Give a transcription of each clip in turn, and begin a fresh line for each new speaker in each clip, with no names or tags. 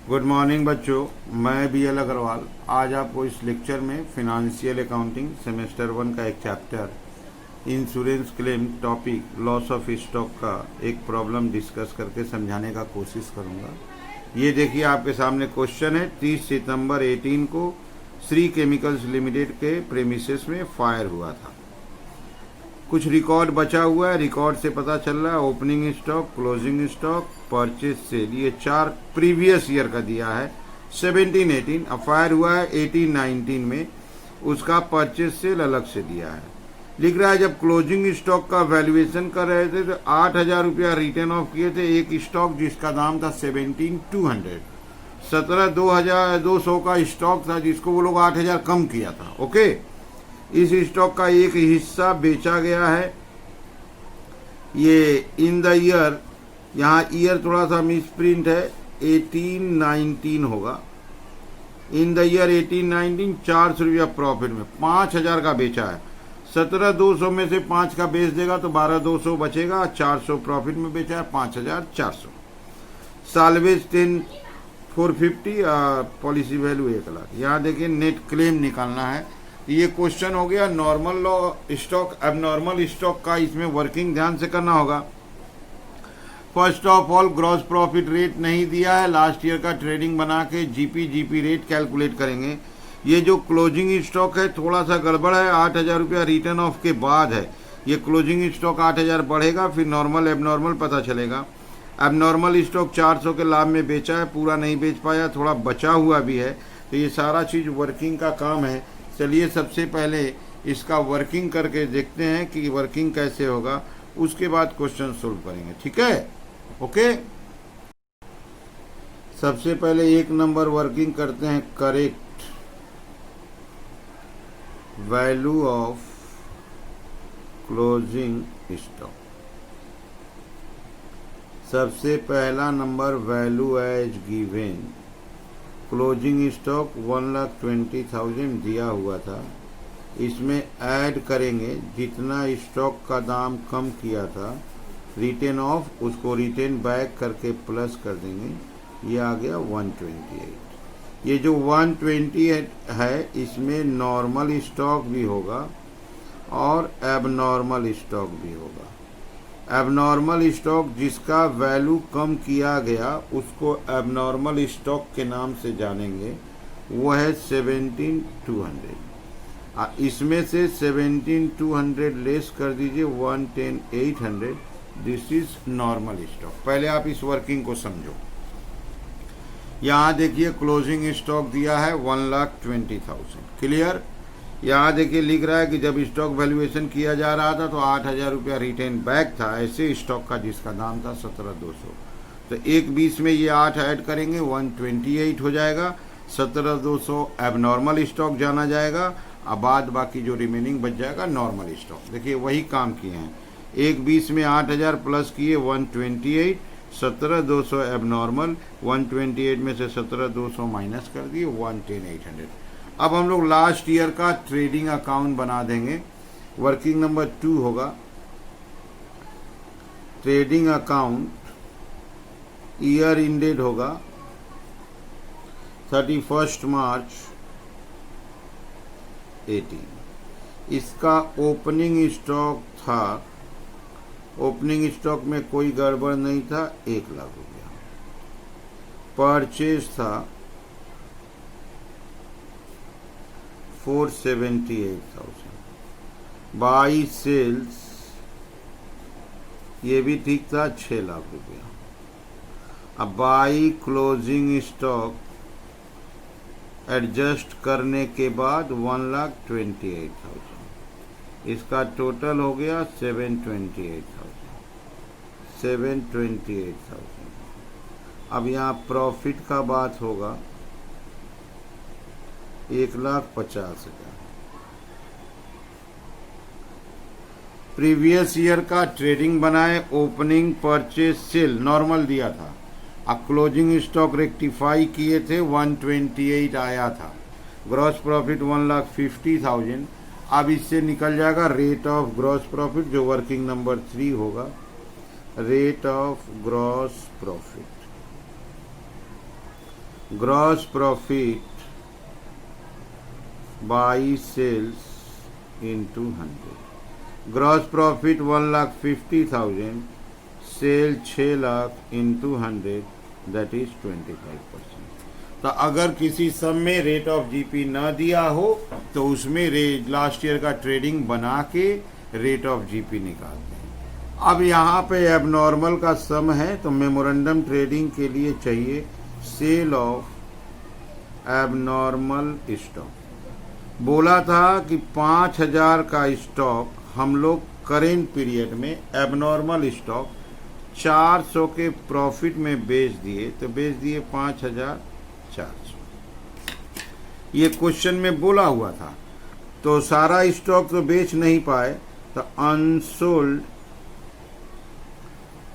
Good morning बच्चों, मैं BL Agarwal आज आपको इस लेक्चर में फिनेंशियल अकाउंटिंग सेमेस्टर 1 का एक chapter insurance claim topic loss of stock का एक प्रॉब्लम डिस्कस करके समझाने का कोशिश करूंगा। ये देखिए आपके सामने क्वेश्चन है। 30 सितंबर 18 को श्री केमिकल्स लिमिटेड के प्रेमिसेस में फायर हुआ था। कुछ रिकॉर्ड बचा हुआ है। रिकॉर्ड से पता चल रहा है opening stock, closing stock, purchase sale, ये 4 प्रीवियस ईयर का दिया है। 17-18 फायर हुआ है 18-19 में, उसका परचेज सेल अलग से दिया है। लिख रहा है जब क्लोजिंग स्टॉक का वैल्यूएशन कर रहे थे तो 8,000 रुपया रिटर्न ऑफ किए थे एक स्टॉक जिसका दाम था 17,200। 17,200 का स्टॉक था जिसको वो लोग 8,000 कम किया था। ओके, इस स्टॉक का एक हिस्सा बेचा गया है। ये इन द ईयर, यहाँ ईयर थोड़ा सा मिसप्रिंट है, 18-19 होगा। इन द ईयर 18-19 400 रुपया प्रॉफिट में 5,000 का बेचा है। 17,200 में से 5 का बेच देगा तो 12,200 बचेगा। 400 प्रॉफिट में बेचा है, 5,400। Salvage 10,450, policy value 1,00,000। यहाँ देखिए नेट क्लेम निकालना है। ये क्वेश्चन हो गया normal law stock, abnormal stock का। इसमें वर्किंग ध्यान से करना होगा। First of all gross profit rate नहीं दिया है। लास्ट ईयर का ट्रेडिंग बना के जीपी रेट कैलकुलेट करेंगे। ये जो क्लोजिंग स्टॉक है थोड़ा सा गड़बड़ है, 8,000 रुपया रिटर्न ऑफ के बाद है। ये क्लोजिंग स्टॉक 8,000 बढ़ेगा, फिर नॉर्मल एबनॉर्मल पता चलेगा। एबनॉर्मल स्टॉक 400 के लाभ में बेचा है, पूरा नहीं बेच पाया, थोड़ा बचा हुआ भी है। तो ये सारा चीज़ वर्किंग का काम है। चलिए सबसे पहले इसका वर्किंग करके देखते हैं कि वर्किंग कैसे होगा, उसके बाद क्वेश्चन सोल्व करेंगे। ठीक है, ओके। सबसे पहले 1 नंबर वर्किंग करते हैं। Correct value of closing stock. सबसे पहला number value as given. Closing stock 1,20,000 दिया हुआ था। इसमें ऐड करेंगे जितना स्टॉक का दाम कम किया था, रिटर्न ऑफ, उसको रिटर्न बैक करके प्लस कर देंगे। ये आ गया 128। ये जो 128 है इसमें नॉर्मल स्टॉक भी होगा और एबनॉर्मल स्टॉक भी होगा। एबनॉर्मल स्टॉक जिसका वैल्यू कम किया गया उसको एबनॉर्मल स्टॉक के नाम से जानेंगे, वो है 17,200। इसमें से 17,200 लेस कर दीजिए 110,800। This is normal stock. पहले आप इस वर्किंग को समझो। यहाँ देखिए क्लोजिंग स्टॉक दिया है 1,20,000। क्लियर। यहाँ देखिए लिख रहा है कि जब स्टॉक वैल्यूएशन किया जा रहा था तो 8,000 रुपया रिटर्न बैक था ऐसे स्टॉक का जिसका दाम था 17,200। तो 1,20 में ये 8 ऐड करेंगे 128 हो जाएगा। 17,200 एबनॉर्मल स्टॉक जाना जाएगा, अब बाद बाकी जो रिमेनिंग बच जाएगा नॉर्मल स्टॉक। देखिए वही काम किए हैं। 1,20 में 8,000 प्लस किए 128, 17,200 एबनॉर्मल, 128 में से 17,200 माइनस कर दिए 110,800। अब हम लोग लास्ट ईयर का ट्रेडिंग अकाउंट बना देंगे। वर्किंग नंबर 2 होगा। ट्रेडिंग अकाउंट ईयर इंडेड होगा 31 मार्च 18। इसका ओपनिंग स्टॉक था, ओपनिंग स्टॉक में कोई गड़बड़ नहीं था, 1,00,000 रुपया। परचेज था 478,000। बाई सेल्स ये भी ठीक था, 6,00,000 रुपया। अब बाई क्लोजिंग स्टॉक एडजस्ट करने के बाद 1,28,000। इसका टोटल हो गया 728,000। अब यहाँ प्रॉफिट का बात होगा 1,50,000। प्रीवियस ईयर का ट्रेडिंग बनाए, ओपनिंग, परचेज, सेल नॉर्मल दिया था। अब क्लोजिंग स्टॉक रेक्टिफाई किए थे 128 आया था। Gross profit 1,50,000। अब इससे निकल जाएगा रेट ऑफ ग्रॉस प्रॉफिट जो वर्किंग नंबर 3 होगा। Rate of gross profit gross profit by sales into 100। Gross profit 1,50,000, sale 6 lakh into 100, that is 25%। तो अगर किसी सम में रेट ऑफ जीपी ना दिया हो तो उसमें लास्ट ईयर का ट्रेडिंग बना के रेट ऑफ जीपी निकालते हैं। अब यहाँ पे एबनॉर्मल का सम है तो मेमोरेंडम ट्रेडिंग के लिए चाहिए सेल ऑफ एबनॉर्मल स्टॉक। बोला था कि 5,000 का स्टॉक हम लोग करेंट पीरियड में एबनॉर्मल स्टॉक 400 के प्रॉफिट में बेच दिए, तो बेच दिए 5,400। ये क्वेश्चन में बोला हुआ था। तो सारा स्टॉक तो बेच नहीं पाए, तो unsold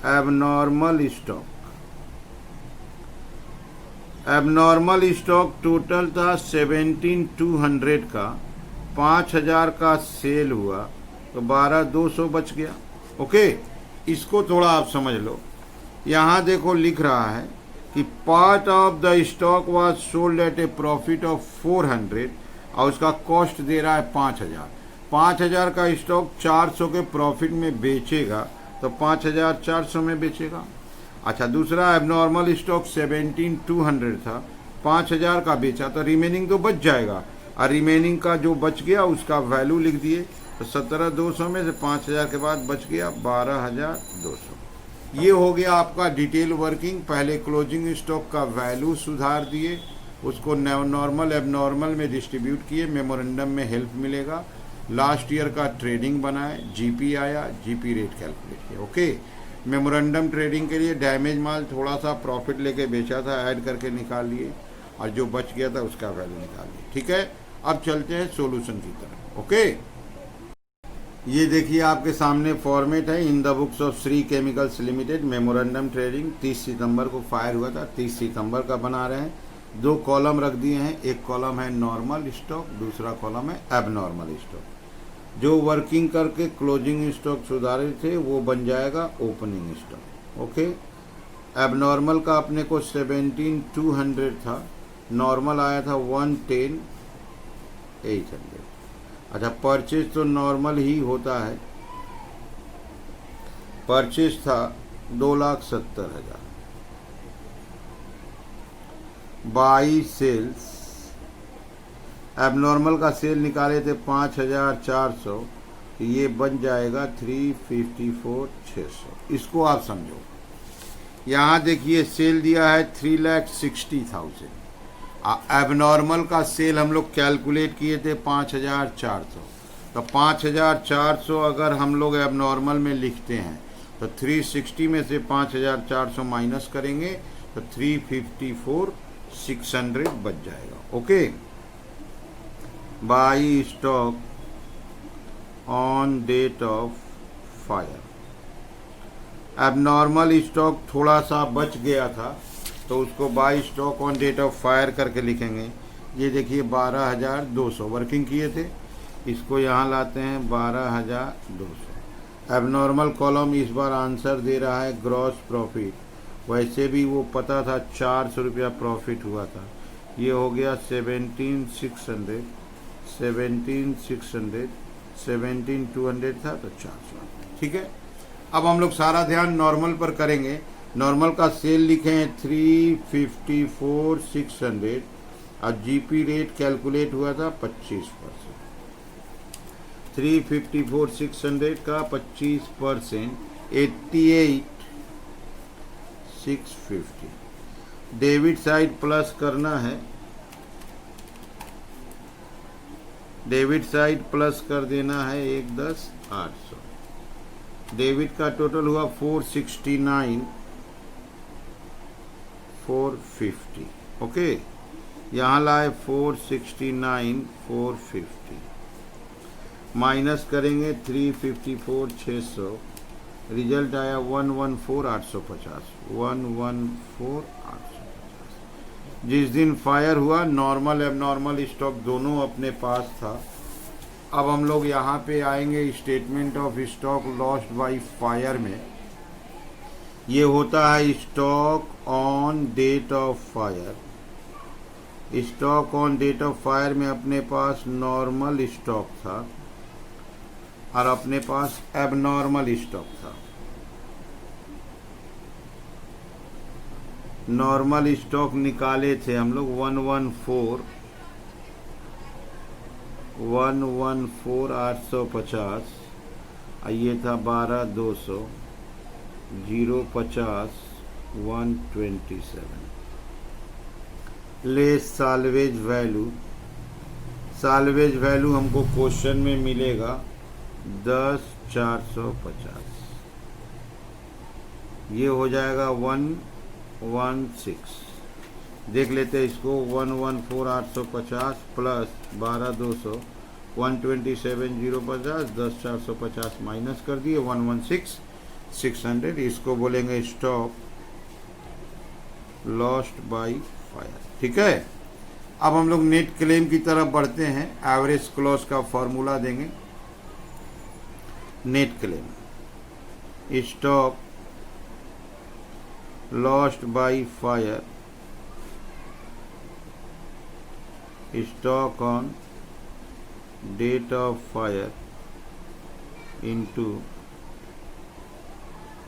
abnormal stock, abnormal stock total था 17,200 का, 5,000 का सेल हुआ तो 12,200 बच गया। ओके, इसको थोड़ा आप समझ लो। यहाँ देखो लिख रहा है कि part of the stock was sold at A profit of 400 और उसका कॉस्ट दे रहा है 5,000। 5,000 का स्टॉक 400 के प्रॉफिट में बेचेगा तो 5,400 में बेचेगा। अच्छा, दूसरा एबनॉर्मल स्टॉक 17,200 था, 5,000 का बेचा तो रिमेनिंग तो बच जाएगा, और रिमेनिंग का जो बच गया उसका वैल्यू लिख दिए, तो 17,200 में से 5,000 के बाद बच गया 12,200। ये हो गया आपका डिटेल वर्किंग। पहले क्लोजिंग स्टॉक का वैल्यू सुधार दिए, उसको नॉर्मल एबनॉर्मल में डिस्ट्रीब्यूट किए, मेमोरेंडम में हेल्प मिलेगा। लास्ट ईयर का ट्रेडिंग बनाए, जीपी आया, जीपी रेट कैलकुलेट किया। ओके, मेमोरेंडम ट्रेडिंग के लिए डैमेज माल थोड़ा सा प्रॉफिट लेके बेचा था, ऐड करके निकाल लिए, और जो बच गया था उसका वैल्यू निकाल लिए। ठीक है, अब चलते हैं सॉल्यूशन की तरफ। ओके, ये देखिए आपके सामने फॉर्मेट है। In the books of Shri chemicals limited memorandum trading 30 सितंबर को फायर हुआ था, 30 सितंबर का बना रहे हैं। 2 कॉलम रख दिए हैं, एक कॉलम है नॉर्मल स्टॉक, दूसरा कॉलम है एबनॉर्मल स्टॉक। जो वर्किंग करके क्लोजिंग स्टॉक सुधारे थे वो बन जाएगा ओपनिंग स्टॉक। ओके, एबनॉर्मल का अपने को 17,200 था, नॉर्मल आया था 110,800। अच्छा, परचेज तो नॉर्मल ही होता है, परचेज था 2,70,000। बाई सेल्स, एबनॉर्मल का सेल निकाले थे 5,400, ये बन जाएगा 354,600। इसको आप समझो। यहाँ देखिए सेल दिया है 3,60,000, एबनॉर्मल का सेल हम लोग कैलकुलेट किए थे 5,400। तो 5,400 अगर हम लोग एबनॉर्मल में लिखते हैं तो 360 में से 5,400 माइनस करेंगे तो 354,600 बच जाएगा। Okay, by stock on date of fire, abnormal stock थोड़ा सा बच गया था तो उसको by stock on date of fire करके लिखेंगे। ये देखिए 12,200 वर्किंग किए थे, इसको यहाँ लाते हैं 12,200। एबनॉर्मल कॉलम इस बार आंसर दे रहा है ग्रॉस प्रॉफिट, वैसे भी वो पता था 400 रुपया प्रॉफिट हुआ था। ये हो गया 17,600, 17,600, 17,200 था तो 400। ठीक है, अब हम लोग सारा ध्यान नॉर्मल पर करेंगे। नॉर्मल का सेल लिखे हैं 354,600 और जीपी रेट कैलकुलेट हुआ था 25%। 354,600 का 25% 88,650। डेबिट साइड प्लस करना है, डेबिट साइड प्लस कर देना है 1,10,800। डेबिट का टोटल हुआ 469,450। ओके, यहाँ लाए 469,450, माइनस करेंगे 354,600, रिजल्ट आया 114,850, 114,850। जिस दिन फायर हुआ नॉर्मल एबनॉर्मल स्टॉक दोनों अपने पास था। अब हम लोग यहाँ पे आएंगे statement of stock lost by fire में। ये होता है stock on date of fire, stock on date of fire में अपने पास नॉर्मल स्टॉक था और अपने पास एबनॉर्मल स्टॉक था। नॉर्मल स्टॉक निकाले थे हम लोग 114,850 और ये था 12,200, 050, 127 less salvage value. Salvage value हमको क्वेश्चन में मिलेगा 10,450, ये हो जाएगा 116। देख लेते हैं इसको, 114,850 प्लस 12,200, 127, 050, 10,450 माइनस कर दिए 116,600। इसको बोलेंगे स्टॉक लॉस्ट बाय फायर। ठीक है, अब हम लोग नेट क्लेम की तरफ बढ़ते हैं। एवरेज क्लॉज का फॉर्मूला देंगे। Net claim, stock lost by fire, stock on date of fire into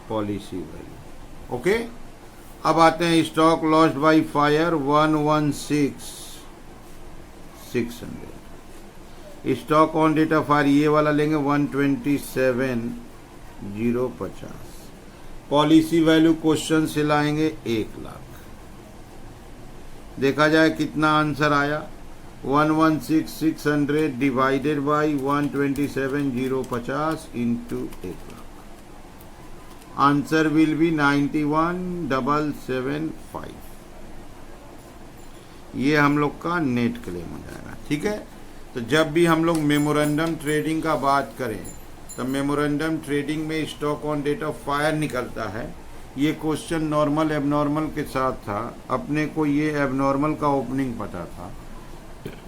policy value. Okay, अब आते हैं stock lost by fire 116,600। Stock on date of fire ये वाला लेंगे 127,050। पॉलिसी वैल्यू क्वेश्चन से लाएंगे 1,00,000। देखा जाए कितना आंसर आया, 116,600 divided by 127,050 into 1,00,000। Answer will be 91,775। ये हम लोग का नेट क्लेम हो जाएगा। ठीक है, तो जब भी हम लोग मेमोरेंडम ट्रेडिंग का बात करें तो मेमोरेंडम ट्रेडिंग में stock on date of fire निकलता है। ये क्वेश्चन नॉर्मल एबनॉर्मल के साथ था। अपने को ये एबनॉर्मल का ओपनिंग पता था,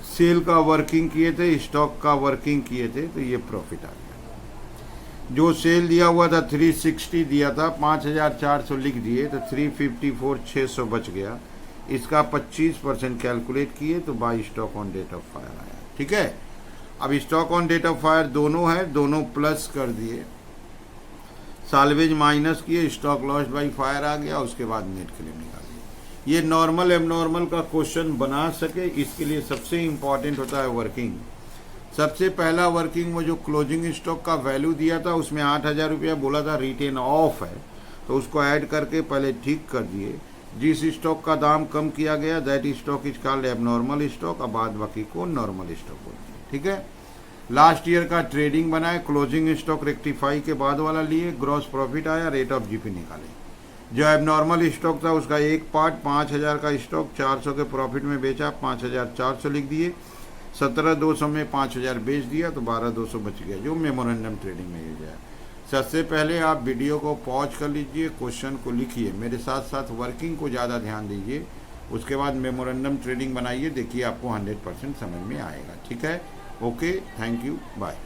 सेल का वर्किंग किए थे, स्टॉक का वर्किंग किए थे, तो ये प्रॉफिट आ गया। जो सेल दिया हुआ था 360 दिया था, 5,400 लिख दिए तो 354,600 बच गया। इसका 25% कैलकुलेट किए तो by stock on date of fire आया। ठीक है, अब stock on date of fire दोनों है, दोनों प्लस कर दिए, साल्वेज माइनस किए, स्टॉक लॉस्ट बाई फायर आ गया, उसके बाद नेट क्लेम निकालिए। ये नॉर्मल एबनॉर्मल का क्वेश्चन बना सके इसके लिए सबसे इंपॉर्टेंट होता है वर्किंग। सबसे पहला वर्किंग वो जो क्लोजिंग स्टॉक का वैल्यू दिया था उसमें 8,000 रुपया बोला था रिटेन ऑफ है, तो उसको ऐड करके पहले ठीक कर दिए। जिस स्टॉक का दाम कम किया गया that stock is called abnormal stock, और बाद बाकी को नॉर्मल स्टॉक बोलते हैं। ठीक है, लास्ट ईयर का ट्रेडिंग बनाए, क्लोजिंग स्टॉक रेक्टिफाई के बाद वाला लिए, ग्रॉस प्रॉफिट आया, रेट ऑफ जीपी निकाले। जो एबनॉर्मल स्टॉक था उसका एक पार्ट 5,000 का स्टॉक 400 के प्रॉफिट में बेचा, 5,400 लिख दिए, 17,200 में 5,000 बेच दिया तो 12,200 बच गया, जो मेमोरेंडम ट्रेडिंग में यूज है। सबसे पहले आप वीडियो को पॉज कर लीजिए, क्वेश्चन को लिखिए, मेरे साथ साथ वर्किंग को ज़्यादा ध्यान दीजिए, उसके बाद मेमोरेंडम ट्रेडिंग बनाइए, देखिए आपको 100% समझ में आएगा। ठीक है, ओके, थैंक यू, बाय।